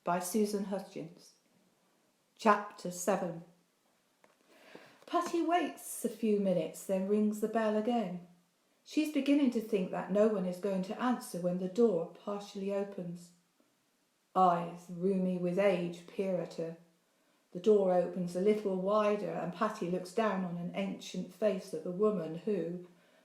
by Susan Hutchins. Chapter 7. Pattie waits a few minutes, then rings the bell again. She's beginning to think that no one is going to answer when the door partially opens. Eyes, roomy with age, peer at her. The door opens a little wider and Pattie looks down on an ancient face of a woman who,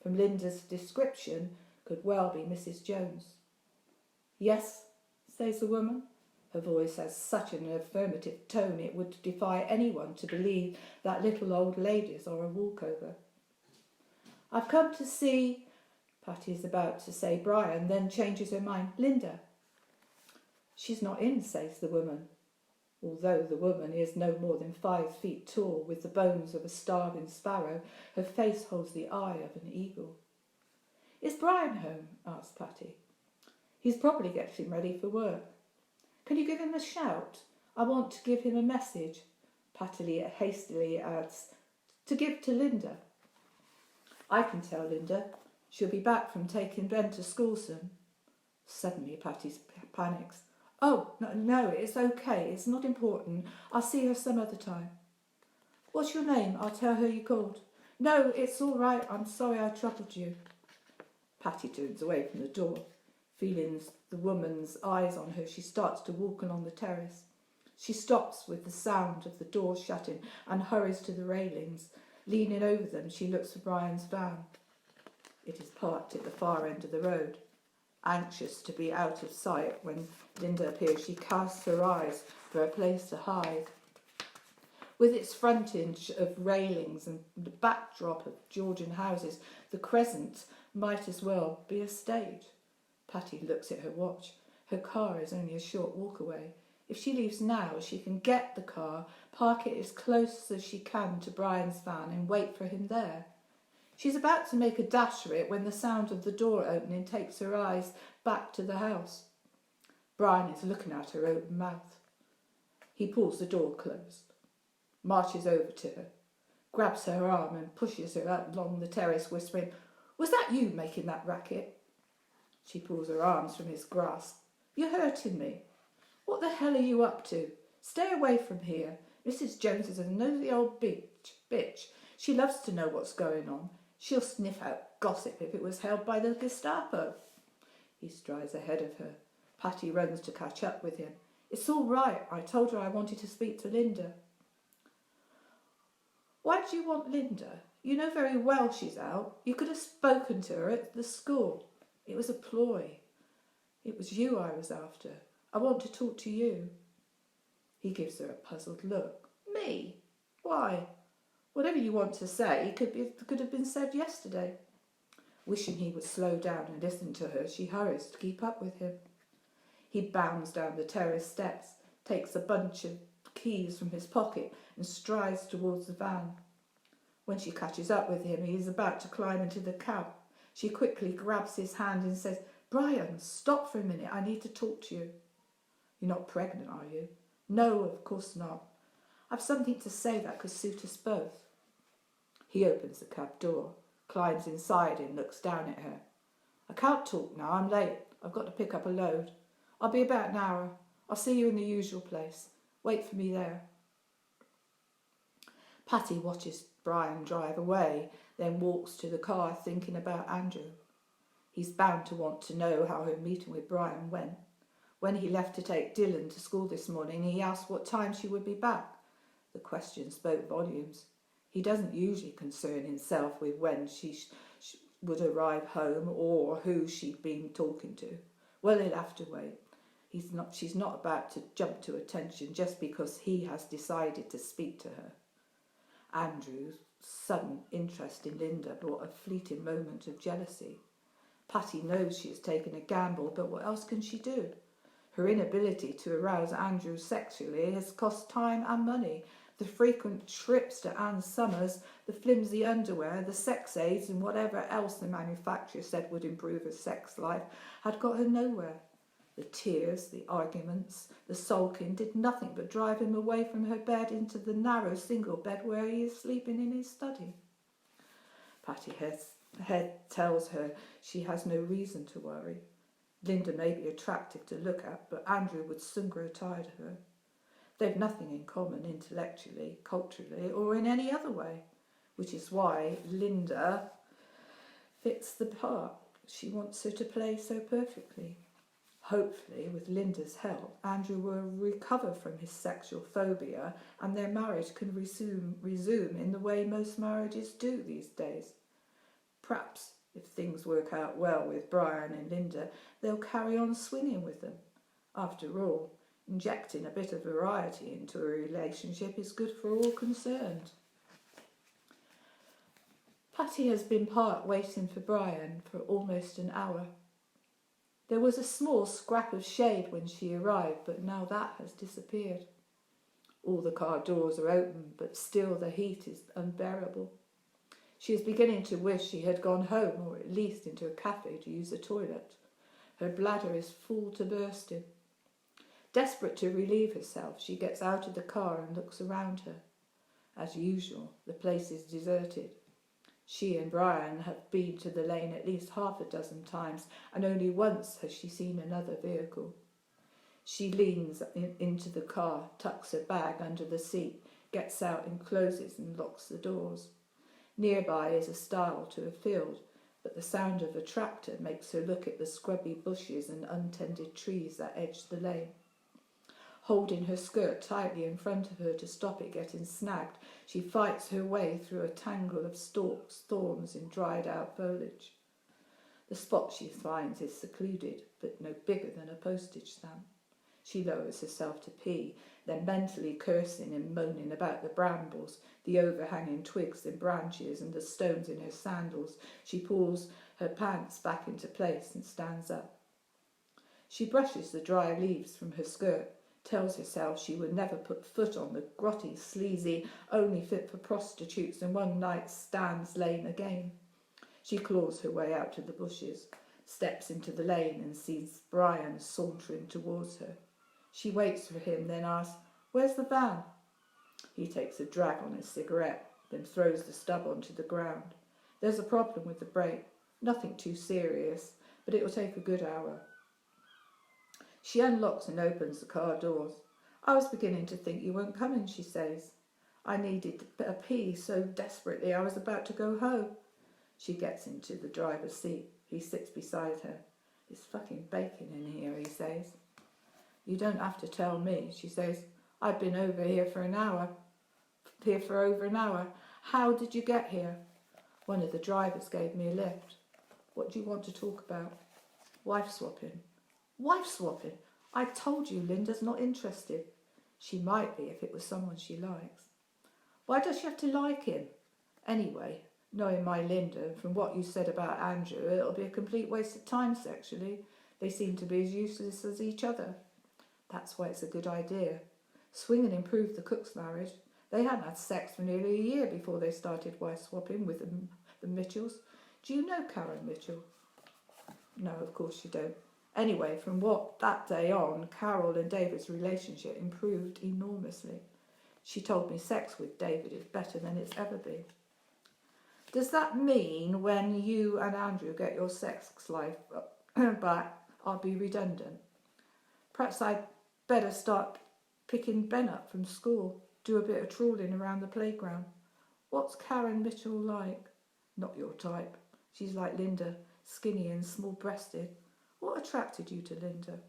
from Linda's description, could well be Mrs. Jones. "Yes," says the woman. Her voice has such an affirmative tone it would defy anyone to believe that little old ladies are a walkover. "I've come to see," Pattie is about to say Brian, then changes her mind. "Linda." "She's not in," says the woman. Although the woman is no more than 5 feet tall, with the bones of a starving sparrow, her face holds the eye of an eagle. "Is Brian home?" asks Pattie. "He's probably getting ready for work." "Can you give him a shout? I want to give him a message," Pattie hastily adds, "to give to Linda." "I can tell Linda. She'll be back from taking Ben to school soon." Suddenly Pattie panics. "Oh, no, it's okay. It's not important. I'll see her some other time." "What's your name? I'll tell her you called." "No, it's all right. I'm sorry I troubled you." Pattie turns away from the door. Feeling the woman's eyes on her, she starts to walk along the terrace. She stops with the sound of the door shutting and hurries to the railings. Leaning over them, she looks for Brian's van. It is parked at the far end of the road. Anxious to be out of sight when Linda appears, she casts her eyes for a place to hide. With its frontage of railings and the backdrop of Georgian houses, the crescent might as well be a stage. Pattie looks at her watch. Her car is only a short walk away. If she leaves now, she can get the car, park it as close as she can to Brian's van and wait for him there. She's about to make a dash for it when the sound of the door opening takes her eyes back to the house. Brian is looking at her open mouth. He pulls the door closed, marches over to her, grabs her arm and pushes her up along the terrace, whispering, "Was that you making that racket?" She pulls her arms from his grasp. "You're hurting me. What the hell are you up to? Stay away from here. Mrs. Jones is a nosy old bitch. She loves to know what's going on. She'll sniff out gossip if it was held by the Gestapo." He strides ahead of her. Pattie runs to catch up with him. "It's all right. I told her I wanted to speak to Linda." "Why do you want Linda? You know very well she's out. You could have spoken to her at the school. It was a ploy. It was you I was after. I want to talk to you." He gives her a puzzled look. "Me? Why? Whatever you want to say could have been said yesterday." Wishing he would slow down and listen to her, she hurries to keep up with him. He bounds down the terrace steps, takes a bunch of keys from his pocket and strides towards the van. When she catches up with him, he is about to climb into the cab. She quickly grabs his hand and says, "Brian, stop for a minute. I need to talk to you." "You're not pregnant, are you?" "No, of course not. I've something to say that could suit us both." He opens the cab door, climbs inside and looks down at her. "I can't talk now. I'm late. I've got to pick up a load. I'll be about an hour. I'll see you in the usual place. Wait for me there." Pattie watches Brian drive away, then walks to the car thinking about Andrew. He's bound to want to know how her meeting with Brian went. When he left to take Dylan to school this morning, he asked what time she would be back. The question spoke volumes. He doesn't usually concern himself with when she would arrive home or who she'd been talking to. Well, he'll have to wait. She's not about to jump to attention just because he has decided to speak to her. Andrew's sudden interest in Linda brought a fleeting moment of jealousy. Pattie knows she has taken a gamble, but what else can she do? Her inability to arouse Andrew sexually has cost time and money. The frequent trips to Anne's Summers, the flimsy underwear, the sex aids and whatever else the manufacturer said would improve her sex life had got her nowhere. The tears, the arguments, the sulking did nothing but drive him away from her bed into the narrow single bed where he is sleeping in his study. Pattie's head tells her she has no reason to worry. Linda may be attractive to look at, but Andrew would soon grow tired of her. They've nothing in common intellectually, culturally, or in any other way, which is why Linda fits the part she wants her to play so perfectly. Hopefully, with Linda's help, Andrew will recover from his sexual phobia and their marriage can resume in the way most marriages do these days. Perhaps, if things work out well with Brian and Linda, they'll carry on swinging with them. After all, injecting a bit of variety into a relationship is good for all concerned. Pattie has been parked waiting for Brian for almost an hour. There was a small scrap of shade when she arrived, but now that has disappeared. All the car doors are open, but still the heat is unbearable. She is beginning to wish she had gone home, or at least into a cafe to use the toilet. Her bladder is full to bursting. Desperate to relieve herself, she gets out of the car and looks around her. As usual, the place is deserted. She and Brian have been to the lane at least half a dozen times, and only once has she seen another vehicle. She leans into the car, tucks her bag under the seat, gets out and closes and locks the doors. Nearby is a stile to a field, but the sound of a tractor makes her look at the scrubby bushes and untended trees that edge the lane. Holding her skirt tightly in front of her to stop it getting snagged, she fights her way through a tangle of stalks, thorns and dried-out foliage. The spot she finds is secluded, but no bigger than a postage stamp. She lowers herself to pee, then mentally cursing and moaning about the brambles, the overhanging twigs and branches and the stones in her sandals, she pulls her pants back into place and stands up. She brushes the dry leaves from her skirt, tells herself she would never put foot on the grotty, sleazy, only fit for prostitutes and one-night stands lane again. She claws her way out to the bushes, steps into the lane and sees Brian sauntering towards her. She waits for him, then asks, "Where's the van?" He takes a drag on his cigarette, then throws the stub onto the ground. There's a problem with the brake, nothing too serious, but it will take a good hour. She unlocks and opens the car doors. "I was beginning to think you weren't coming," she says. "I needed a pee so desperately I was about to go home." She gets into the driver's seat. He sits beside her. "It's fucking baking in here," he says. "You don't have to tell me," she says. "I've been over here for over an hour. How did you get here?" "One of the drivers gave me a lift." "What do you want to talk about?" "Wife swapping." "Wife swapping? I told you Linda's not interested." "She might be if it was someone she likes." "Why does she have to like him?" "Anyway, knowing my Linda, and from what you said about Andrew, it'll be a complete waste of time sexually. They seem to be as useless as each other." "That's why it's a good idea. Swinging improved the Cook's marriage. They hadn't had sex for nearly a year before they started wife swapping with the Mitchells. Do you know Karen Mitchell?" "No, of course you don't." Anyway, from that day on, Carol and David's relationship improved enormously. She told me sex with David is better than it's ever been. "Does that mean when you and Andrew get your sex life back, I'll be redundant?" "Perhaps I'd better start picking Ben up from school, do a bit of trawling around the playground." "What's Karen Mitchell like?" "Not your type. She's like Linda, skinny and small-breasted." "What attracted you to Linda?"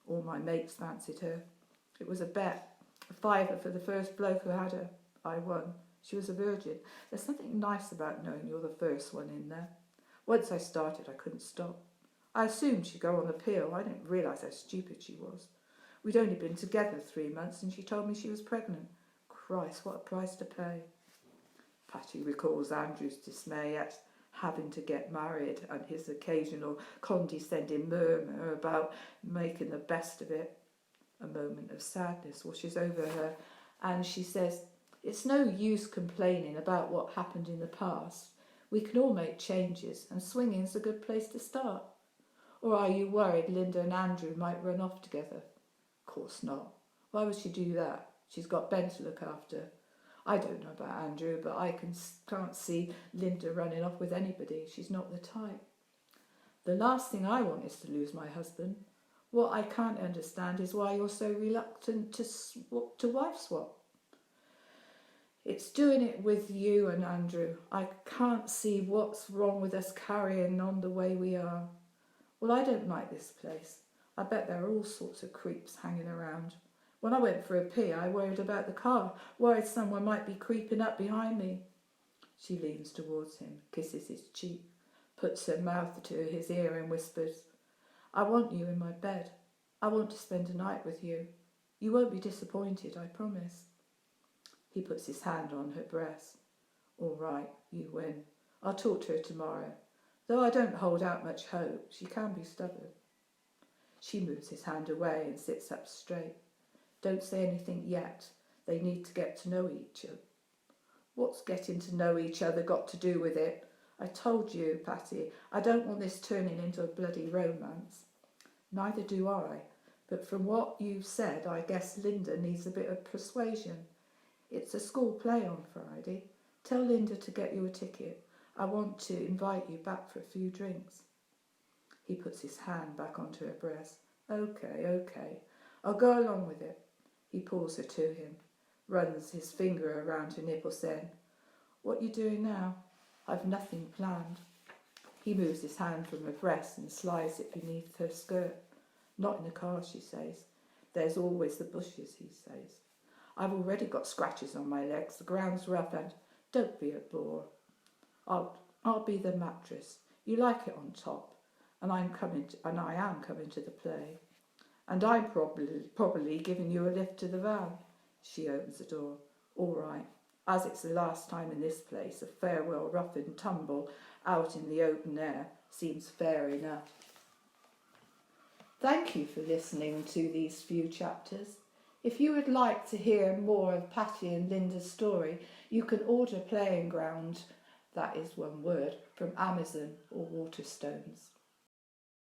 "All my mates fancied her. It was a bet, a fiver for the first bloke who had her. I won. She was a virgin. There's something nice about knowing you're the first one in there. Once I started, I couldn't stop. I assumed she'd go on the pill. I didn't realise how stupid she was. We'd only been together 3 months and she told me she was pregnant. Christ, what a price to pay." Pattie recalls Andrew's dismay at having to get married and his occasional condescending murmur about making the best of it. A moment of sadness washes over her and she says, "It's no use complaining about what happened in the past. We can all make changes and swinging's a good place to start. Or are you worried Linda and Andrew might run off together?" "Of course not. Why would she do that? She's got Ben to look after. I don't know about Andrew, but I can't see Linda running off with anybody. She's not the type." The last thing I want is to lose my husband. What I can't understand is why you're so reluctant to wife swap. It's doing it with you and Andrew. I can't see what's wrong with us carrying on the way we are. Well, I don't like this place. I bet there are all sorts of creeps hanging around. When I went for a pee, I worried about the car, worried someone might be creeping up behind me. She leans towards him, kisses his cheek, puts her mouth to his ear and whispers, I want you in my bed. I want to spend a night with you. You won't be disappointed, I promise. He puts his hand on her breast. All right, you win. I'll talk to her tomorrow. Though I don't hold out much hope, she can be stubborn. She moves his hand away and sits up straight. Don't say anything yet. They need to get to know each other. What's getting to know each other got to do with it? I told you, Patty, I don't want this turning into a bloody romance. Neither do I. But from what you've said, I guess Linda needs a bit of persuasion. It's a school play on Friday. Tell Linda to get you a ticket. I want to invite you back for a few drinks. He puts his hand back onto her breast. Okay. I'll go along with it. He pulls her to him, runs his finger around her nipple, saying, What you doing now? I've nothing planned. He moves his hand from her breast and slides it beneath her skirt. Not in the car, she says. There's always the bushes, he says. I've already got scratches on my legs. The ground's rough and don't be a bore. I'll be the mattress. You like it on top, and I am coming to the play. And I'm probably giving you a lift to the van. She opens the door. All right. As it's the last time in this place, a farewell rough and tumble out in the open air seems fair enough. Thank you for listening to these few chapters. If you would like to hear more of Pattie and Linda's story, you can order Playinground, that is one word, from Amazon or Waterstones.